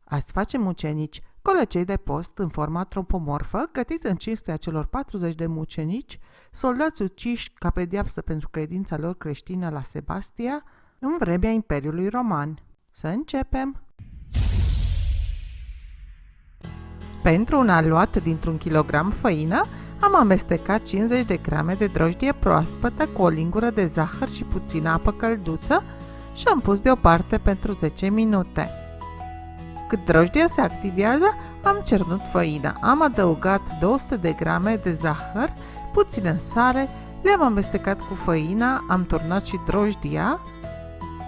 Azi facem mucenici, colecei de post în forma antropomorfă, gătiți în cinstea celor 40 de mucenici, soldați uciși ca pedeapsă pentru credința lor creștină la Sebastia, în vremea Imperiului Roman. Să începem! Pentru un aluat dintr-un kilogram făină, am amestecat 50 de grame de drojdie proaspătă cu o lingură de zahăr și puțină apă călduță și am pus deoparte pentru 10 minute. Cât drojdia se activează, am cernut făina, am adăugat 200 de grame de zahăr, puțină sare, le-am amestecat cu făina, am turnat și drojdia.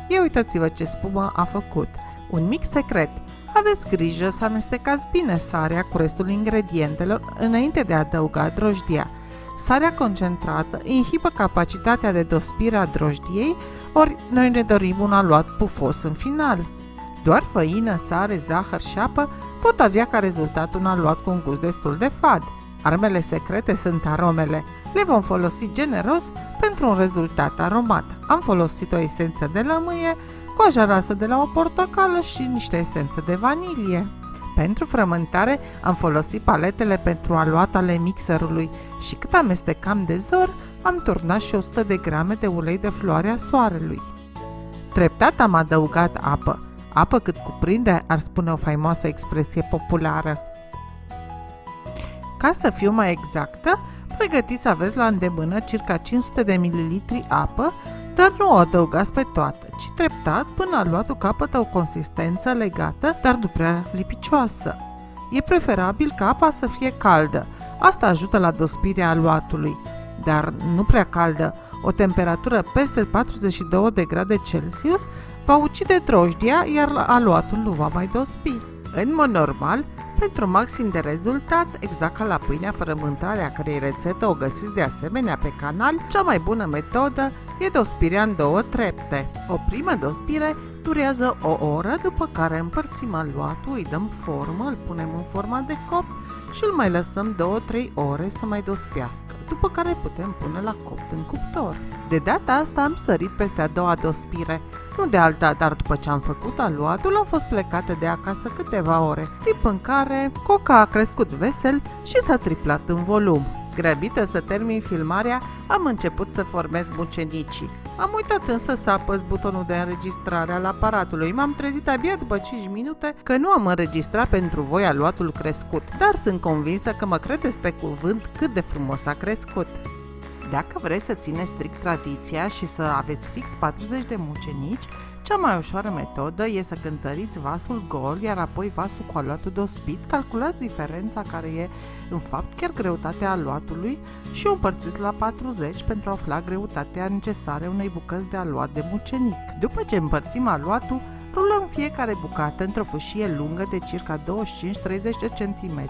Ia uitați-vă ce spumă a făcut! Un mic secret! Aveți grijă să amestecați bine sarea cu restul ingredientelor înainte de a adăuga drojdia. Sarea concentrată inhibă capacitatea de dospire a drojdiei, ori noi ne dorim un aluat pufos în final. Doar făină, sare, zahăr și apă pot avea ca rezultat un aluat cu un gust destul de fad. Armele secrete sunt aromele. Le vom folosi generos pentru un rezultat aromat. Am folosit o esență de lămâie, coaja rasă de la o portocală și niște esență de vanilie. Pentru frământare am folosit paletele pentru aluat ale mixerului și cât amestecam de zor, am turnat și 100 de grame de ulei de floarea soarelui. Treptat am adăugat apă. Apă cât cuprinde, ar spune o faimoasă expresie populară. Ca să fiu mai exactă, pregătiți să aveți la îndemână circa 500 de ml apă, dar nu o adăugați pe toată, ci treptat până aluatul capătă o consistență legată, dar nu prea lipicioasă. E preferabil ca apa să fie caldă, asta ajută la dospirea aluatului, dar nu prea caldă. O temperatură peste 42 de grade Celsius va ucide drojdia, iar aluatul nu va mai dospi. În mod normal, pentru maxim de rezultat, exact ca la pâinea frământare, a cărei rețetă o găsiți de asemenea pe canal, cea mai bună metodă e dospirea în 2 trepte. O primă dospire durează o oră, după care împărțim aluatul, îi dăm formă, îl punem în forma de copt și îl mai lăsăm 2-3 ore să mai dospiască, după care putem pune la copt în cuptor. De data asta am sărit peste a doua dospire. Nu de alta, dar după ce am făcut aluatul, am fost plecată de acasă câteva ore, timp în care coca a crescut vesel și s-a triplat în volum. Grăbită să termin filmarea, am început să formez mucenicii. Am uitat însă să apăs butonul de înregistrare al aparatului. M-am trezit abia după 5 minute că nu am înregistrat pentru voi aluatul crescut, dar sunt convinsă că mă credeți pe cuvânt cât de frumos a crescut. Dacă vreți să țineți strict tradiția și să aveți fix 40 de mucenici, cea mai ușoară metodă e să cântăriți vasul gol, iar apoi vasul cu aluatul dospit, calculați diferența care e în fapt chiar greutatea aluatului și o împărțiți la 40 pentru a afla greutatea necesară unei bucăți de aluat de mucenic. După ce împărțim aluatul, rulăm fiecare bucată într-o fâșie lungă de circa 25-30 de cm,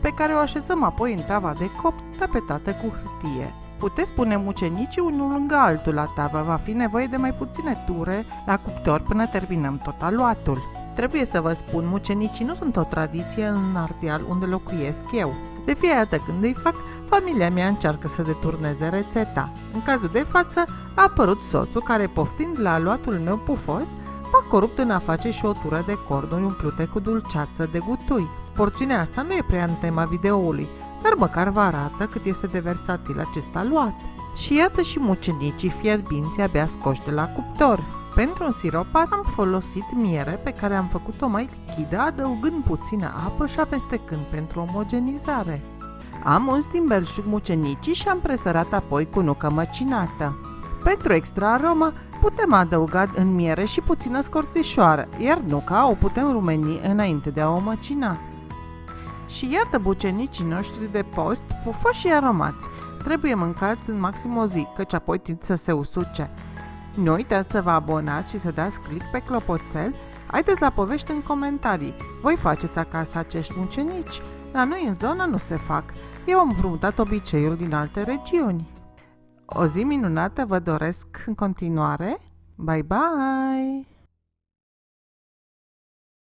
pe care o așezăm apoi în tava de copt tapetată cu hârtie. Puteți pune mucenicii unul lângă altul la tavă, va fi nevoie de mai puține ture la cuptor până terminăm tot aluatul. Trebuie să vă spun, mucenicii nu sunt o tradiție în Ardeal unde locuiesc eu. De fiecare dată când îi fac, familia mea încearcă să deturneze rețeta. În cazul de față, a apărut soțul care, poftind la aluatul meu pufos, m-a corupt în a face și o tură de corduri umplute cu dulceață de gutui. Porțiunea asta nu e prea în tema videoului, dar măcar vă arată cât este de versatil acest aluat. Și iată și mucenicii fierbinți abia scoși de la cuptor. Pentru un siropar am folosit miere pe care am făcut-o mai lichidă, adăugând puțină apă și amestecând pentru omogenizare. Am uns din belșug mucenicii și am presărat apoi cu nucă măcinată. Pentru extra aromă putem adăuga în miere și puțină scorțișoară, iar nuca o putem rumeni înainte de a o măcina. Și iată bucenicii noștri de post, pufoși și aromați. Trebuie mâncați în maxim o zi, căci apoi tind să se usuce. Nu uitați să vă abonați și să dați click pe clopoțel. Haideți la povești în comentarii. Voi faceți acasă acești mucenici? La noi în zonă nu se fac. Eu am împrumutat obiceiul din alte regiuni. O zi minunată vă doresc în continuare. Bye bye!